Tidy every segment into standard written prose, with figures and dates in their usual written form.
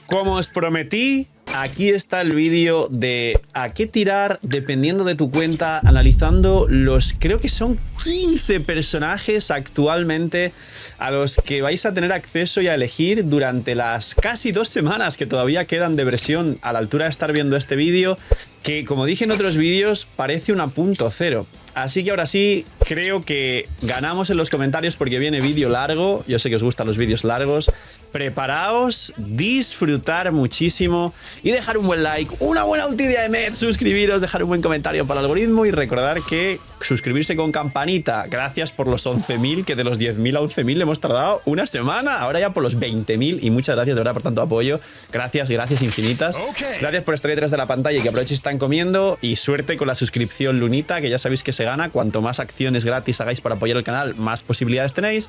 Como os prometí, aquí está el vídeo de a qué tirar dependiendo de tu cuenta, analizando los, creo que son 15 personajes actualmente a los que vais a tener acceso y a elegir durante las casi 2 semanas que todavía quedan de versión a la altura de estar viendo este vídeo, que como dije en otros vídeos parece una .0. Así que ahora sí, creo que ganamos en los comentarios porque viene vídeo largo. Yo sé que os gustan los vídeos largos. Preparaos, disfrutar muchísimo y dejar un buen like, una buena ulti de Aemed, suscribiros, dejar un buen comentario para el algoritmo y recordar que suscribirse con campanita. Gracias por los 11.000, que de los 10.000 a 11.000 hemos tardado una semana, ahora ya por los 20.000 y muchas gracias de verdad por tanto apoyo. Gracias, gracias infinitas. Gracias por estar detrás de la pantalla y que aprovechen están comiendo y suerte con la suscripción lunita, que ya sabéis que se gana. Cuanto más acciones gratis hagáis para apoyar el canal, más posibilidades tenéis.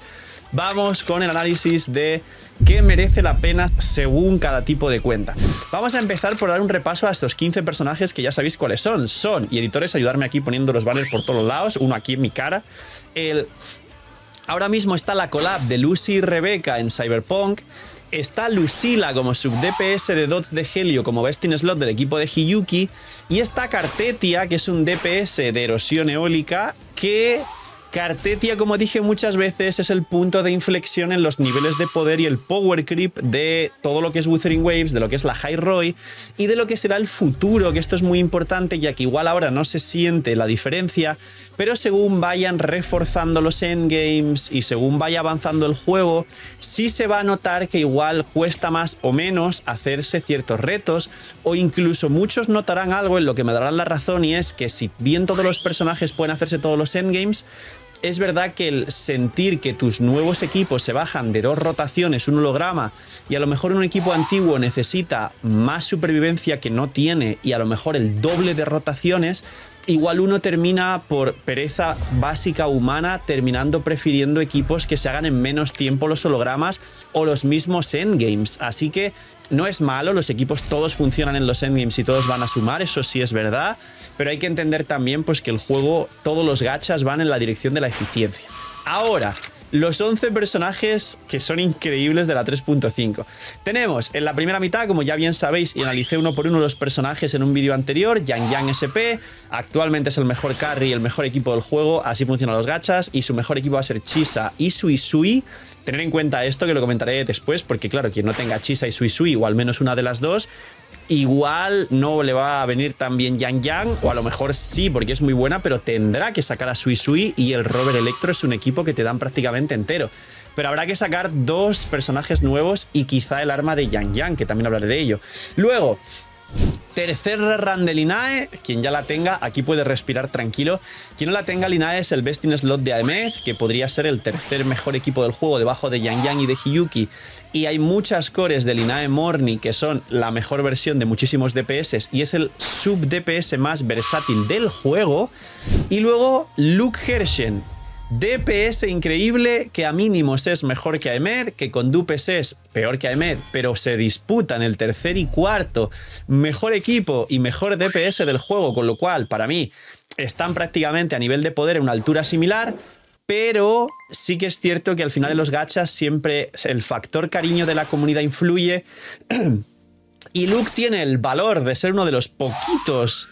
Vamos con el análisis de qué merece la pena según cada tipo de cuenta. Vamos a empezar por dar un repaso a estos 15 personajes que ya sabéis cuáles son. Y editores, ayudarme aquí poniendo los banners por todos lados, uno aquí en mi cara. Ahora mismo está la collab de Lucy y Rebecca en Cyberpunk. Está Lucila como sub-DPS de Dots de Helio como best in slot del equipo de Hiyuki. Y está Cartetia, que es un DPS de erosión eólica, que Cartetia, como dije muchas veces, es el punto de inflexión en los niveles de poder y el power creep de todo lo que es Wuthering Waves, de lo que es la High Roy y de lo que será el futuro, que esto es muy importante ya que igual ahora no se siente la diferencia, pero según vayan reforzando los endgames y según vaya avanzando el juego, sí se va a notar que igual cuesta más o menos hacerse ciertos retos, o incluso muchos notarán algo en lo que me darán la razón, y es que si bien todos los personajes pueden hacerse todos los endgames, es verdad que el sentir que tus nuevos equipos se bajan de 2 rotaciones, un holograma, y a lo mejor un equipo antiguo necesita más supervivencia que no tiene y a lo mejor el doble de rotaciones, igual uno termina por pereza básica humana terminando prefiriendo equipos que se hagan en menos tiempo los hologramas o los mismos endgames. Así que no es malo, los equipos todos funcionan en los endgames y todos van a sumar, eso sí es verdad, pero hay que entender también pues que el juego, todos los gachas van en la dirección de la eficiencia. Ahora, los 11 personajes que son increíbles de la 3.5. Tenemos en la primera mitad, como ya bien sabéis, y analicé uno por uno los personajes en un vídeo anterior, Yang Yang SP, actualmente es el mejor carry y el mejor equipo del juego, así funcionan los gachas, y su mejor equipo va a ser Chisa y Sui Sui. Tener en cuenta esto, que lo comentaré después, porque claro, quien no tenga Chisa y Sui Sui, o al menos una de las dos, igual no le va a venir tan bien Yang Yang, o a lo mejor sí, porque es muy buena, pero tendrá que sacar a Sui Sui, y el Rover Electro es un equipo que te dan prácticamente entero. Pero habrá que sacar 2 personajes nuevos y quizá el arma de Yang Yang, que también hablaré de ello. Luego, tercer rerun de Linae, quien ya la tenga, aquí puede respirar tranquilo. Quien no la tenga, Linae es el best in slot de Aemed, que podría ser el tercer mejor equipo del juego debajo de Yang Yang y de Hiyuki. Y hay muchas cores de Linae Morni que son la mejor versión de muchísimos DPS y es el sub-DPS más versátil del juego. Y luego Luke Hershen, DPS increíble, que a mínimos es mejor que Aemed, que con dupes es peor que Aemed, pero se disputan el tercer y cuarto mejor equipo y mejor DPS del juego, con lo cual para mí están prácticamente a nivel de poder en una altura similar. Pero sí que es cierto que al final de los gachas siempre el factor cariño de la comunidad influye y Luke tiene el valor de ser uno de los poquitos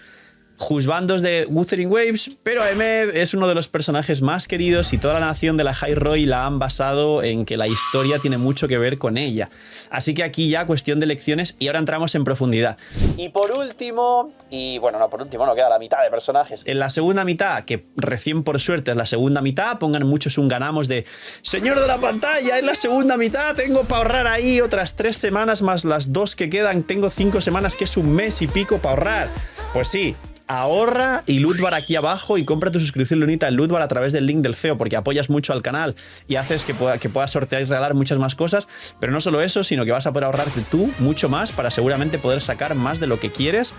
juzbandos de Wuthering Waves, pero Aemed es uno de los personajes más queridos y toda la nación de la High Roy la han basado en que la historia tiene mucho que ver con ella. Así que aquí ya cuestión de elecciones y ahora entramos en profundidad. Y por último, y bueno, no por último, no queda la mitad de personajes. En la segunda mitad, que recién por suerte es la segunda mitad, pongan muchos un ganamos de señor de la pantalla, en la segunda mitad tengo para ahorrar ahí otras 3 semanas más las 2 que quedan, tengo 5 semanas que es un mes y pico para ahorrar. Pues sí, ahorra y lootbar aquí abajo y compra tu suscripción lunita en lootbar a través del link del CEO, porque apoyas mucho al canal y haces que puedas sortear y regalar muchas más cosas. Pero no solo eso, sino que vas a poder ahorrarte tú mucho más para seguramente poder sacar más de lo que quieres.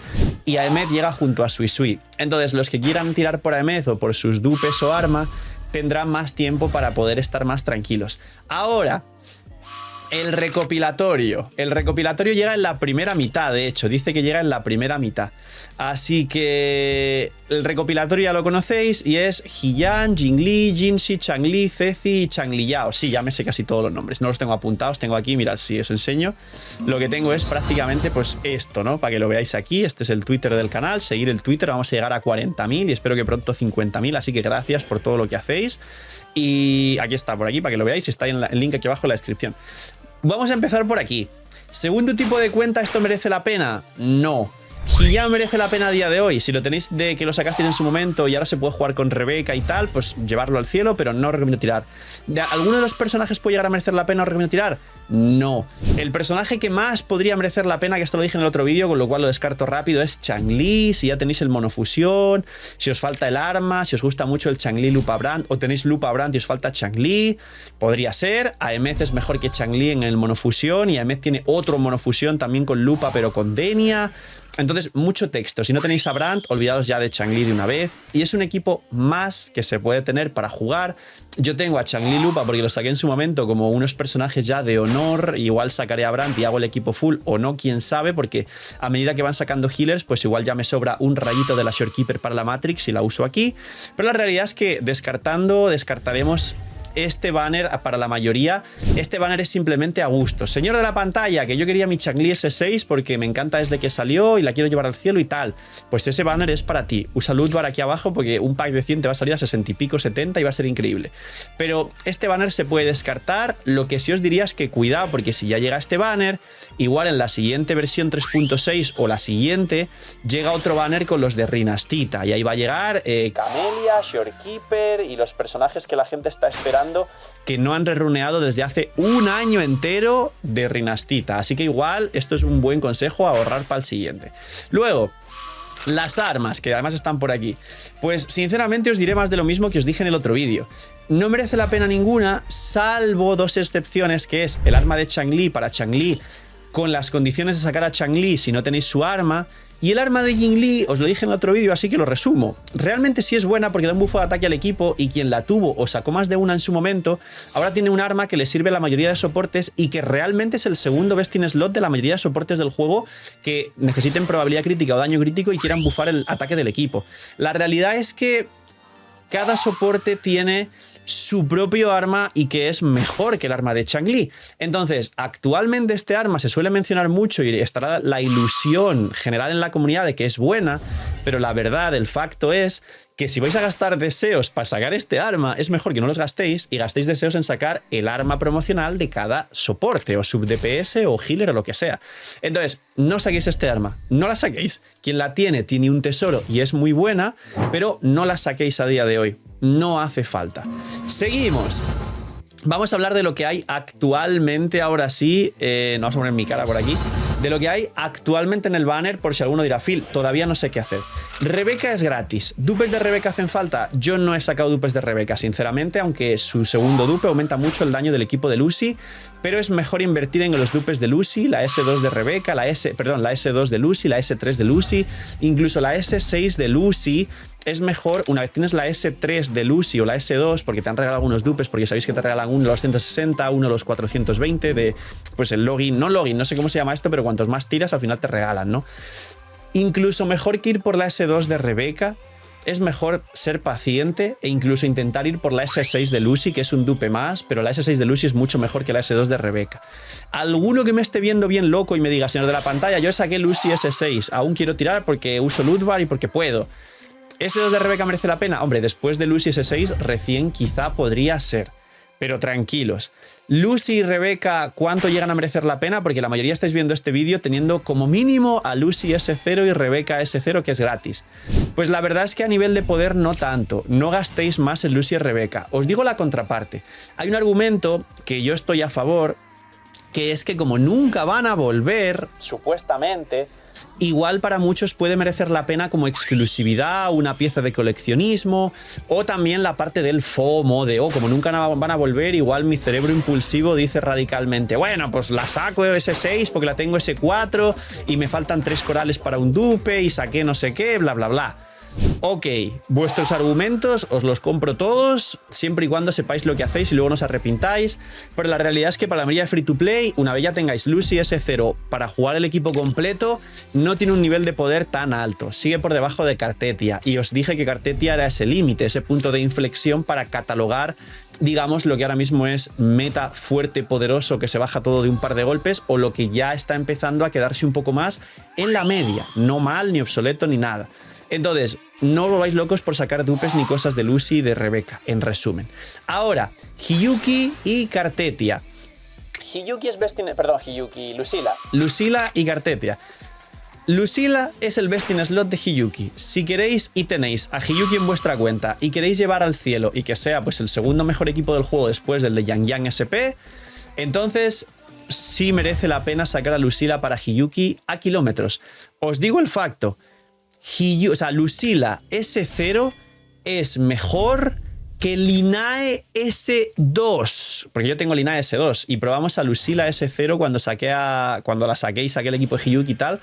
Y Aemed llega junto a Sui Sui. Entonces los que quieran tirar por Aemed o por sus dupes o arma tendrán más tiempo para poder estar más tranquilos. Ahora, El recopilatorio. El recopilatorio llega en la primera mitad, de hecho. Dice que llega en la primera mitad. Así que el recopilatorio ya lo conocéis y es Hiyang, Jingli, Jinxi, Changli, Ceci y Changliyao. Sí, ya me sé casi todos los nombres. No los tengo apuntados, tengo aquí, mirad si os enseño. Lo que tengo es prácticamente pues esto, ¿no? Para que lo veáis aquí. Este es el Twitter del canal. Seguir el Twitter, vamos a llegar a 40.000 y espero que pronto 50.000. Así que gracias por todo lo que hacéis. Y aquí está, por aquí, para que lo veáis. Está en el link aquí abajo en la descripción. Vamos a empezar por aquí. Segundo tipo de cuenta, ¿esto merece la pena? No. Hiyang merece la pena a día de hoy. Si lo tenéis de que lo sacasteis en su momento y ahora se puede jugar con Rebeca y tal, pues llevarlo al cielo, pero no recomiendo tirar. ¿De alguno de los personajes puede llegar a merecer la pena o recomiendo tirar? No. El personaje que más podría merecer la pena, que esto lo dije en el otro vídeo, con lo cual lo descarto rápido, es Changli. Si ya tenéis el monofusión, si os falta el arma, si os gusta mucho el Changli Lupa Brand, o tenéis Lupa Brand y os falta Changli, podría ser. Aemeth es mejor que Changli en el monofusión y Aemeth tiene otro monofusión también con Lupa pero con Denia. Entonces, mucho texto. Si no tenéis a Brand, olvidaos ya de Changli de una vez. Y es un equipo más que se puede tener para jugar. Yo tengo a Changli Lupa porque lo saqué en su momento como unos personajes ya de honor. Igual sacaré a Brand y hago el equipo full o no, quién sabe, porque a medida que van sacando healers, pues igual ya me sobra un rayito de la Shorekeeper para la Matrix y la uso aquí. Pero la realidad es que descartaremos este banner para la mayoría. Este banner es simplemente a gusto. Señor de la pantalla, que yo quería mi Changli S6 porque me encanta desde que salió y la quiero llevar al cielo y tal. Pues ese banner es para ti. Usa loot bar aquí abajo porque un pack de 100 te va a salir a 60 y pico, 70 y va a ser increíble. Pero este banner se puede descartar. Lo que sí os diría es que cuidado, porque si ya llega este banner, igual en la siguiente versión 3.6 o la siguiente, llega otro banner con los de Rinastita. Y ahí va a llegar Camelia, Shorekeeper y los personajes que la gente está esperando, que no han reruneado desde hace un año entero de Rinastita. Así que igual esto es un buen consejo a ahorrar para el siguiente. Luego, las armas, que además están por aquí. Pues sinceramente os diré más de lo mismo que os dije en el otro vídeo. No merece la pena ninguna, salvo dos excepciones, que es el arma de Changli para Changli con las condiciones de sacar a Changli si no tenéis su arma. Y el arma de Jingli, os lo dije en el otro vídeo, así que lo resumo. Realmente sí es buena porque da un buffo de ataque al equipo y quien la tuvo o sacó más de una en su momento, ahora tiene un arma que le sirve a la mayoría de soportes y que realmente es el segundo best in slot de la mayoría de soportes del juego que necesiten probabilidad crítica o daño crítico y quieran buffar el ataque del equipo. La realidad es que cada soporte tiene su propio arma y que es mejor que el arma de Changli. Entonces, actualmente este arma se suele mencionar mucho y estará la ilusión generada en la comunidad de que es buena, pero la verdad, el facto es que si vais a gastar deseos para sacar este arma, es mejor que no los gastéis y gastéis deseos en sacar el arma promocional de cada soporte, o sub DPS, o healer, o lo que sea. Entonces, no saquéis este arma, no la saquéis. Quien la tiene un tesoro y es muy buena, pero no la saquéis a día de hoy. No hace falta. Seguimos. Vamos a hablar de lo que hay actualmente, ahora sí. No vamos a poner mi cara por aquí. De lo que hay actualmente en el banner, por si alguno dirá, Phil, todavía no sé qué hacer. Rebeca es gratis. ¿Dupes de Rebeca hacen falta? Yo no he sacado dupes de Rebeca, sinceramente, aunque su segundo dupe aumenta mucho el daño del equipo de Lucy, pero es mejor invertir en los dupes de Lucy, la S2 de Rebeca, la S2 de Lucy, la S3 de Lucy, incluso la S6 de Lucy. Es mejor, una vez tienes la S3 de Lucy o la S2, porque te han regalado algunos dupes, porque sabéis que te regalan uno de los 160, uno de los 420, de pues el login, no sé cómo se llama esto, pero cuantos más tiras al final te regalan, ¿no? Incluso mejor que ir por la S2 de Rebeca, es mejor ser paciente e incluso intentar ir por la S6 de Lucy, que es un dupe más, pero la S6 de Lucy es mucho mejor que la S2 de Rebeca. Alguno que me esté viendo bien loco y me diga, señor de la pantalla, yo saqué Lucy S6, aún quiero tirar porque uso loot bar y porque puedo. ¿S2 de Rebeca merece la pena? Hombre, después de Lucy S6 recién quizá podría ser. Pero tranquilos. Lucy y Rebeca, ¿cuánto llegan a merecer la pena? Porque la mayoría estáis viendo este vídeo teniendo como mínimo a Lucy S0 y Rebeca S0, que es gratis. Pues la verdad es que a nivel de poder no tanto. No gastéis más en Lucy y Rebeca. Os digo la contraparte. Hay un argumento que yo estoy a favor, que es que como nunca van a volver, supuestamente, igual para muchos puede merecer la pena como exclusividad, una pieza de coleccionismo, o también la parte del FOMO, de como nunca van a volver, igual mi cerebro impulsivo dice radicalmente, bueno, pues la saco S6 porque la tengo S4 y me faltan 3 corales para un dupe y saqué no sé qué, bla bla bla. Ok, vuestros argumentos os los compro todos, siempre y cuando sepáis lo que hacéis y luego no os arrepintáis, pero la realidad es que para la mayoría de free to play, una vez ya tengáis Lucy S0 para jugar el equipo completo, no tiene un nivel de poder tan alto, sigue por debajo de Cartetia, y os dije que Cartetia era ese límite, ese punto de inflexión para catalogar, digamos, lo que ahora mismo es meta fuerte, poderoso, que se baja todo de un par de golpes, o lo que ya está empezando a quedarse un poco más en la media, no mal, ni obsoleto, ni nada. Entonces, no os volváis locos por sacar dupes ni cosas de Lucy y de Rebeca, en resumen. Ahora, Hiyuki y Cartetia. Hiyuki es best in... Perdón, Hiyuki, Lucila. Lucila y Cartetia. Lucila es el best in slot de Hiyuki. Si queréis y tenéis a Hiyuki en vuestra cuenta y queréis llevar al cielo y que sea pues el segundo mejor equipo del juego después del de Yang Yang SP, entonces sí merece la pena sacar a Lucila para Hiyuki a kilómetros. Os digo el facto. Lucila S0 es mejor que Linae S2, porque yo tengo Linae S2 y probamos a Lucila S0 cuando la saqué y saqué el equipo de Hiyuki y tal,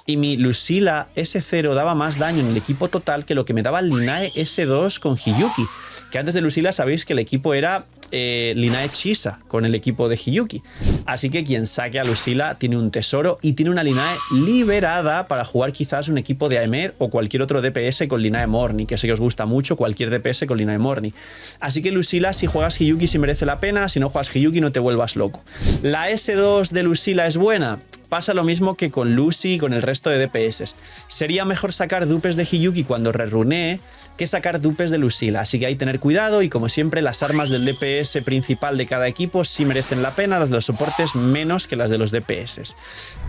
y mi Lucila S0 daba más daño en el equipo total que lo que me daba Linae S2 con Hiyuki, que antes de Lucila sabéis que el equipo era Linae Chisa con el equipo de Hiyuki. Así que quien saque a Lucila tiene un tesoro y tiene una Linae liberada para jugar quizás un equipo de Aemed o cualquier otro DPS con Linae Morni, que sé que os gusta mucho cualquier DPS con Linae Morni. Así que Lucila, si juegas Hiyuki sí merece la pena, si no juegas Hiyuki no te vuelvas loco. ¿La S2 de Lucila es buena? Pasa lo mismo que con Lucy y con el resto de DPS. Sería mejor sacar dupes de Hiyuki cuando rerunee que sacar dupes de Lucila, así que hay que tener cuidado y como siempre las armas del DPS principal de cada equipo sí merecen la pena, las de los soportes menos que las de los DPS.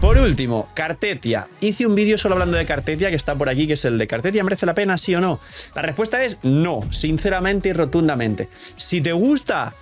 Por último, Cartetia. Hice un vídeo solo hablando de Cartetia que está por aquí, que es el de Cartetia, ¿merece la pena, sí o no? La respuesta es no, sinceramente y rotundamente. Si te gusta,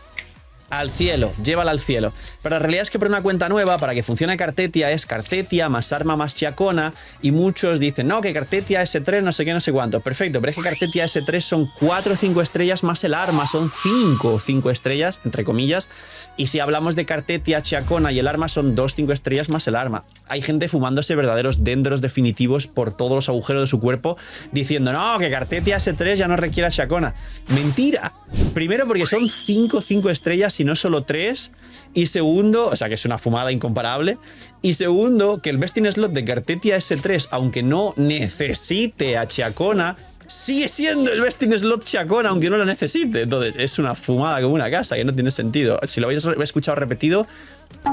al cielo, llévala al cielo. Pero la realidad es que por una cuenta nueva, para que funcione Cartetia, es Cartetia más arma más Chacona, y muchos dicen, no, que Cartetia S3 no sé qué, no sé cuánto. Perfecto, pero es que Cartetia S3 son 4 o 5 estrellas más el arma, son 5 o 5 estrellas, entre comillas, y si hablamos de Cartetia, Chacona y el arma son 2 5 estrellas más el arma. Hay gente fumándose verdaderos dendros definitivos por todos los agujeros de su cuerpo, diciendo, no, que Cartetia S3 ya no requiere Chacona. ¡Mentira! Primero porque son 5 estrellas y no solo 3, y segundo, o sea que es una fumada incomparable, y segundo, que el best in slot de Cartetia S3, aunque no necesite a Chacona, sigue siendo el best in slot Chacona, aunque no lo necesite. Entonces es una fumada como una casa, que no tiene sentido. Si lo habéis escuchado repetido,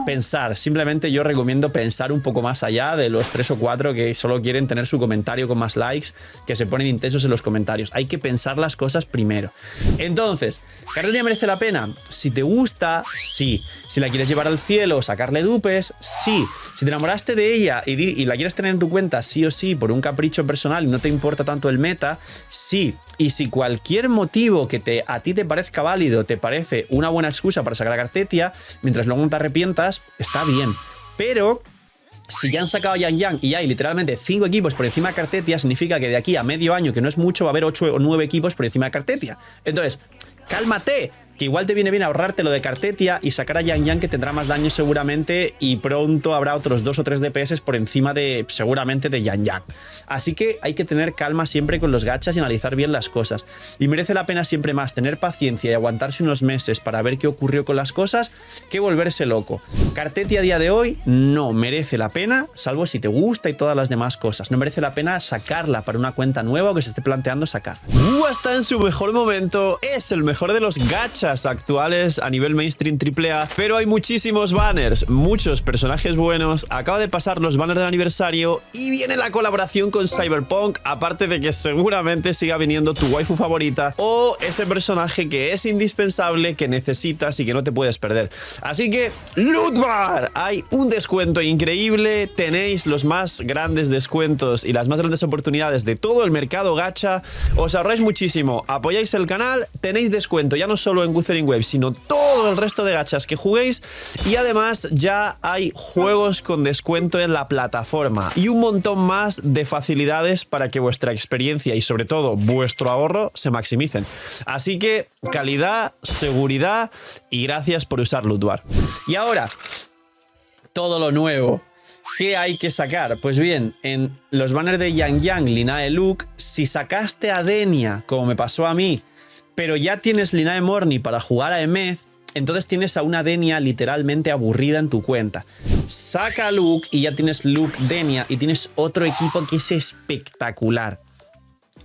pensar, simplemente yo recomiendo pensar un poco más allá de los 3 o 4 que solo quieren tener su comentario con más likes, que se ponen intensos en los comentarios. Hay que pensar las cosas primero. Entonces, ¿Cartetia merece la pena? Si te gusta, sí. Si la quieres llevar al cielo, sacarle dupes, sí. Si te enamoraste de ella y la quieres tener en tu cuenta sí o sí por un capricho personal y no te importa tanto el meta, sí. Y si cualquier motivo que a ti te parezca válido te parece una buena excusa para sacar a Cartetia, mientras luego no te arrepientas, está bien. Pero si ya han sacado a Yang Yang y hay literalmente 5 equipos por encima de Cartetia, significa que de aquí a medio año, que no es mucho, va a haber 8 o 9 equipos por encima de Cartetia. Entonces, cálmate, que igual te viene bien ahorrarte lo de Cartetia y sacar a Yang Yang, que tendrá más daño seguramente, y pronto habrá otros 2 o 3 DPS por encima de, seguramente, de Yang Yang. Así que hay que tener calma siempre con los gachas y analizar bien las cosas. Y merece la pena siempre más tener paciencia y aguantarse unos meses para ver qué ocurrió con las cosas que volverse loco. Cartetia a día de hoy no merece la pena, salvo si te gusta y todas las demás cosas. No merece la pena sacarla para una cuenta nueva o que se esté planteando sacar. Está en su mejor momento, es el mejor de los gachas actuales a nivel mainstream AAA, pero hay muchísimos banners, muchos personajes buenos. Acaba de pasar los banners del aniversario y viene la colaboración con Cyberpunk, aparte de que seguramente siga viniendo tu waifu favorita o ese personaje que es indispensable, que necesitas y que no te puedes perder. Así que Loot Bar, hay un descuento increíble, tenéis los más grandes descuentos y las más grandes oportunidades de todo el mercado gacha, os ahorráis muchísimo, apoyáis el canal, tenéis descuento ya no solo en Wuthering Waves, sino todo el resto de gachas que juguéis, y además ya hay juegos con descuento en la plataforma y un montón más de facilidades para que vuestra experiencia y sobre todo vuestro ahorro se maximicen. Así que calidad, seguridad y gracias por usar Loot Bar. Y ahora, todo lo nuevo ¿Qué hay que sacar? Pues bien, en los banners de Yang Yang, Linae, Luke, si sacaste a Denia, como me pasó a mí, pero ya tienes Linae Morni para jugar a Emeth, entonces tienes a una Denia literalmente aburrida en tu cuenta. Saca a Luke y ya tienes Luke, Denia y tienes otro equipo que es espectacular.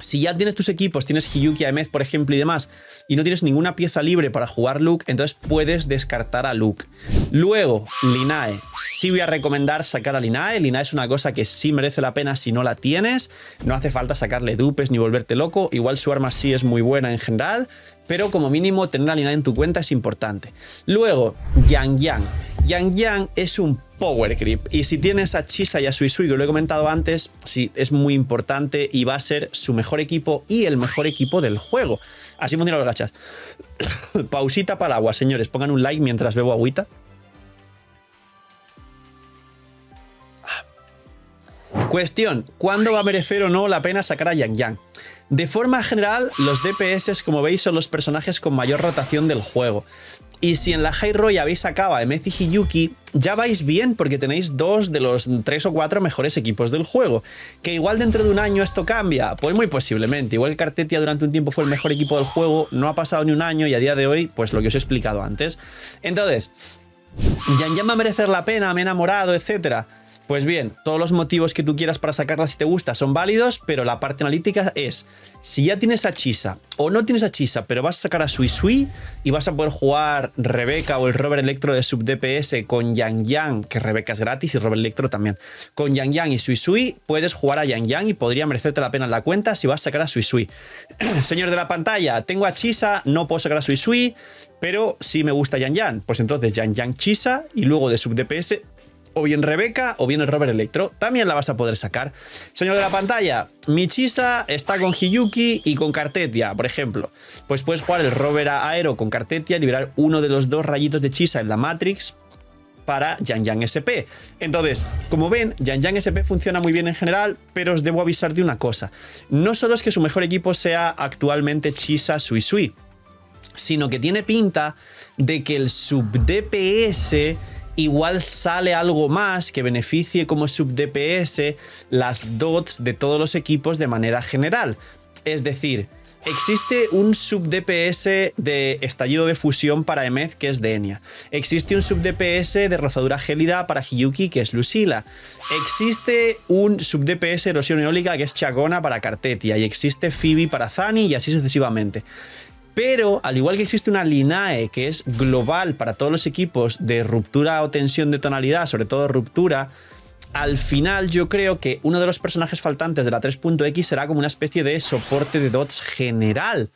Si ya tienes tus equipos, tienes Hiyuki, Emeth, por ejemplo, y demás, y no tienes ninguna pieza libre para jugar Luke, entonces puedes descartar a Luke. Luego, Linae. Sí voy a recomendar sacar a Linae. Linae es una cosa que sí merece la pena si no la tienes. No hace falta sacarle dupes ni volverte loco. Igual su arma sí es muy buena en general, pero como mínimo tener a Linae en tu cuenta es importante. Luego, Yang Yang. Yang Yang es un power creep. Y si tienes a Chisa y a Suisui, que lo he comentado antes, sí, es muy importante y va a ser su mejor equipo y el mejor equipo del juego. Así funcionan los gachas. Pausita para el agua, señores. Pongan un like mientras bebo agüita. Cuestión, ¿cuándo va a merecer o no la pena sacar a Yang Yang? De forma general, los DPS, como veis, son los personajes con mayor rotación del juego. Y si en la High Roy habéis sacado a Emeth y Hiyuki, ya vais bien porque tenéis 2 de los 3 o 4 mejores equipos del juego. ¿Que igual dentro de un año esto cambia? Pues muy posiblemente. Igual Cartetia durante un tiempo fue el mejor equipo del juego, no ha pasado ni un año y a día de hoy, pues lo que os he explicado antes. Entonces, ¿Yang Yang va a merecer la pena? ¿Me he enamorado? Etcétera. Pues bien, todos los motivos que tú quieras para sacarla si te gusta son válidos, pero la parte analítica es, si ya tienes a Chisa o no tienes a Chisa, pero vas a sacar a Suisui y vas a poder jugar Rebeca o el Robert Electro de sub DPS con Yang Yang, que Rebeca es gratis y Robert Electro también. Con Yang Yang y Suisui puedes jugar a Yang Yang y podría merecerte la pena en la cuenta si vas a sacar a Suisui. Señor de la pantalla, tengo a Chisa, no puedo sacar a Suisui, pero sí me gusta Yang Yang. Pues entonces Yang Yang Chisa y luego de sub DPS o bien Rebeca o bien el Robert Electro, también la vas a poder sacar. Señor de la pantalla, mi Chisa está con Hiyuki y con Cartetia, por ejemplo. Pues puedes jugar el Robert Aero con Cartetia, liberar uno de los 2 rayitos de Chisa en la Matrix para Yang Yang SP. Entonces, como ven, Yang Yang SP funciona muy bien en general, pero os debo avisar de una cosa. No solo es que su mejor equipo sea actualmente Chisa Suisui, sino que tiene pinta de que el sub DPS igual sale algo más que beneficie como sub DPS las dots de todos los equipos de manera general. Es decir, existe un sub DPS de estallido de fusión para Emeth, que es Denia. Existe un sub DPS de rozadura gélida para Hiyuki, que es Lucila. Existe un sub DPS erosión eólica, que es Chagona para Cartetia. Y existe Phoebe para Zani y así sucesivamente. Pero, al igual que existe una Linae que es global para todos los equipos de ruptura o tensión de tonalidad, sobre todo ruptura, al final yo creo que uno de los personajes faltantes de la 3.x será como una especie de soporte de dots general.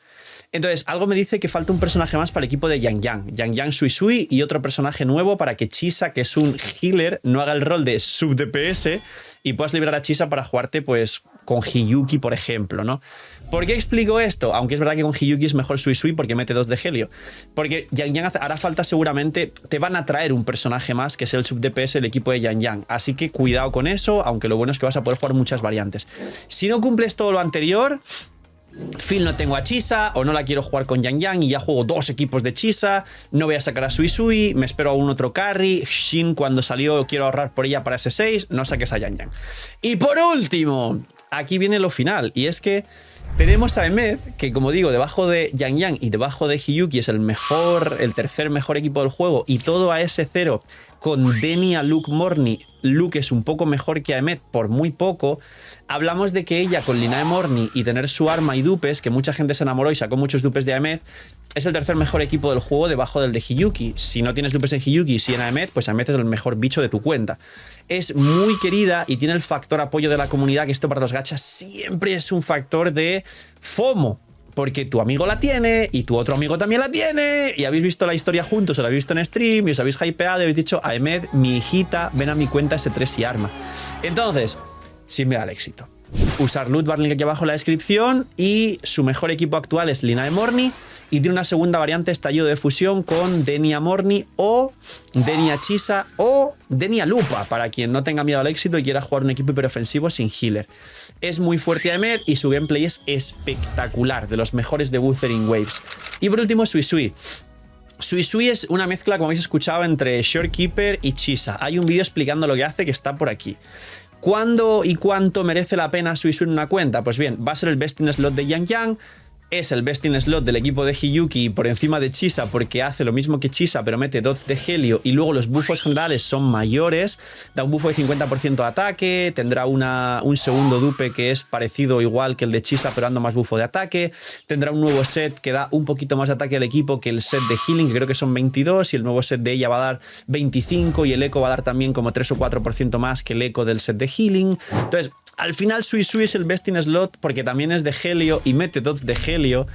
Entonces, algo me dice que falta un personaje más para el equipo de Yang Yang. Yang Yang Suisui y otro personaje nuevo para que Chisa, que es un healer, no haga el rol de sub DPS y puedas liberar a Chisa para jugarte, pues, con Hiyuki, por ejemplo, ¿no? ¿Por qué explico esto? Aunque es verdad que con Hiyuki es mejor Suisui porque mete 2 de helio. Porque Yang Yang hará falta seguramente, te van a traer un personaje más que es el sub DPS del equipo de Yang Yang. Así que cuidado con eso, aunque lo bueno es que vas a poder jugar muchas variantes. Si no cumples todo lo anterior, Phil no tengo a Chisa o no la quiero jugar con Yang Yang y ya juego 2 equipos de Chisa, no voy a sacar a Suisui, me espero a un otro carry, Shin cuando salió quiero ahorrar por ella para S6, no saques a Yang Yang. Y por último, aquí viene lo final, y es que tenemos a Emeth, que como digo, debajo de Yang Yang y debajo de Hiyuki es el tercer mejor equipo del juego, y todo a S0 con Denia, Luke, Morni. Luke es un poco mejor que a Emeth por muy poco. Hablamos de que ella con Linae Morni y tener su arma y dupes, que mucha gente se enamoró y sacó muchos dupes de Emeth, es el tercer mejor equipo del juego debajo del de Hiyuki. Si no tienes dupes en Hiyuki y sí en Emeth, pues Emeth es el mejor bicho de tu cuenta. Es muy querida y tiene el factor apoyo de la comunidad, que esto para los gachas siempre es un factor de FOMO. Porque tu amigo la tiene y tu otro amigo también la tiene y habéis visto la historia juntos, o la habéis visto en stream y os habéis hypeado y habéis dicho a Emeth, mi hijita, ven a mi cuenta S3 y arma. Entonces, sin miedo al éxito. Usar loot bar link aquí abajo en la descripción, y su mejor equipo actual es Linae Morni y tiene una segunda variante estallido de fusión con Denia Morni o Denia Chisa o Denia Lupa, para quien no tenga miedo al éxito y quiera jugar un equipo hiperofensivo sin healer. Es muy fuerte a Emeth y su gameplay es espectacular, de los mejores de Wuthering Waves. Y por último, Suisui. Suisui es una mezcla, como habéis escuchado, entre Shorekeeper y Chisa. Hay un vídeo explicando lo que hace que está por aquí. ¿Cuándo y cuánto merece la pena Suisui en una cuenta? Pues bien, va a ser el best in slot de Yang Yang. Es el best in slot del equipo de Hiyuki por encima de Chisa porque hace lo mismo que Chisa pero mete dots de helio y luego los buffos generales son mayores. Da un buffo de 50% de ataque, tendrá un segundo dupe que es parecido igual que el de Chisa pero dando más buffo de ataque. Tendrá un nuevo set que da un poquito más de ataque al equipo que el set de healing, que creo que son 22, y el nuevo set de ella va a dar 25 y el eco va a dar también como 3 o 4% más que el eco del set de healing. Entonces, al final Suisui es el best in slot porque también es de helio y mete dots de helio,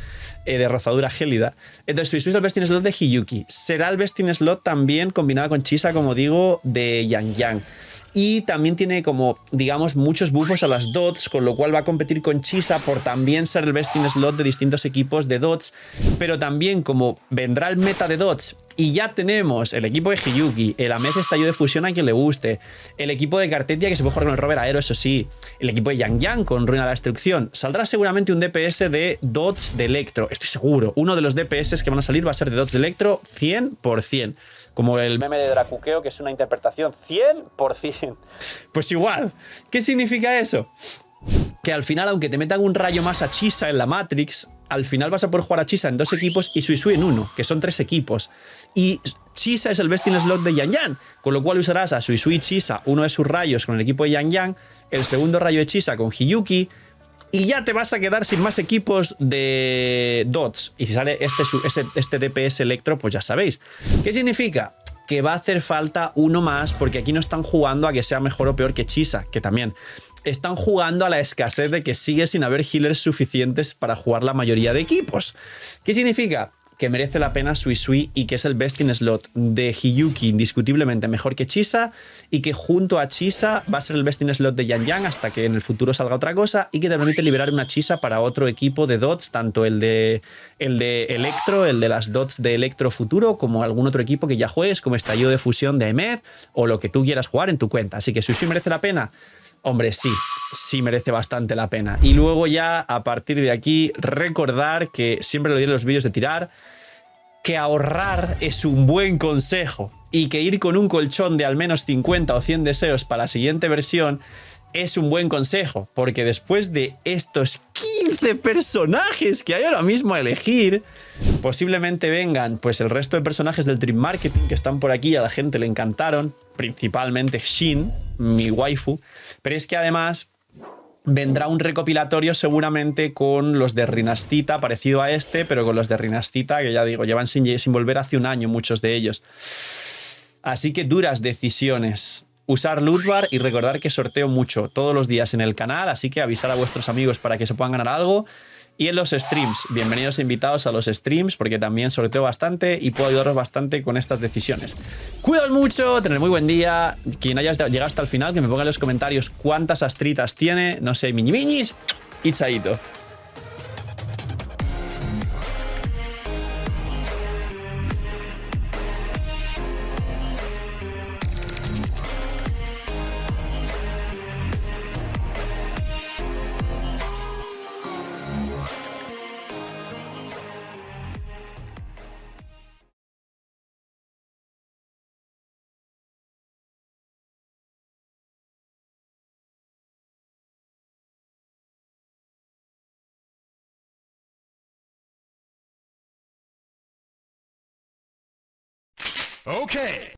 de rozadura gélida. Entonces Suisui es el best in slot de Hiyuki. Será el best in slot también combinado con Chisa, como digo, de Yang Yang. Y también tiene como, digamos, muchos buffos a las dots, con lo cual va a competir con Chisa por también ser el best in slot de distintos equipos de dots. Pero también como vendrá el meta de dots y ya tenemos el equipo de Hiyuki, el Amez estallido de fusión a quien le guste, el equipo de Cartetia que se puede jugar con el rover aero, eso sí, el equipo de Yang Yang con ruina de la destrucción, saldrá seguramente un DPS de dots de electro, estoy seguro. Uno de los DPS que van a salir va a ser de dots de electro 100%. Como el meme de Dracukeo, que es una interpretación 100%. Pues igual, ¿qué significa eso? Que al final, aunque te metan un rayo más a Chisa en la Matrix, al final vas a poder jugar a Chisa en 2 equipos y Suisui en 1, que son 3 equipos. Y Chisa es el best in slot de Yang Yang, con lo cual usarás a Suisui y Chisa, uno de sus rayos con el equipo de Yang Yang, el segundo rayo de Chisa con Hiyuki, y ya te vas a quedar sin más equipos de dots. Y si sale este DPS Electro, pues ya sabéis. ¿Qué significa? Que va a hacer falta uno más, porque aquí no están jugando a que sea mejor o peor que Chisa, que también están jugando a la escasez de que sigue sin haber healers suficientes para jugar la mayoría de equipos. ¿Qué significa? Que merece la pena Suisui y que es el best in slot de Hiyuki, indiscutiblemente mejor que Chisa, y que junto a Chisa va a ser el best in slot de Yang Yang hasta que en el futuro salga otra cosa, y que te permite liberar una Chisa para otro equipo de dots, tanto el de Electro, el de las dots de Electro futuro, como algún otro equipo que ya juegues, como estallido de fusión de Emed, o lo que tú quieras jugar en tu cuenta. Así que Suisui merece la pena. Hombre, sí merece bastante la pena. Y luego ya, a partir de aquí, recordar que siempre lo diré en los vídeos de tirar, que ahorrar es un buen consejo y que ir con un colchón de al menos 50 o 100 deseos para la siguiente versión es un buen consejo, porque después de estos 15 personajes que hay ahora mismo a elegir, posiblemente vengan pues el resto de personajes del Dream Marketing que están por aquí y a la gente le encantaron, principalmente Shin, mi waifu, pero es que además vendrá un recopilatorio seguramente con los de Rinastita, parecido a este, pero con los de Rinastita, que ya digo, llevan sin volver hace un año muchos de ellos. Así que duras decisiones. Usar Lootbar y recordar que sorteo mucho todos los días en el canal, así que avisar a vuestros amigos para que se puedan ganar algo. Y en los streams, bienvenidos e invitados a los streams, porque también sorteo bastante y puedo ayudaros bastante con estas decisiones. Cuidaos mucho, tener muy buen día. Quien haya llegado hasta el final, que me ponga en los comentarios cuántas astritas tiene, no sé, miñis y chaito. Okay.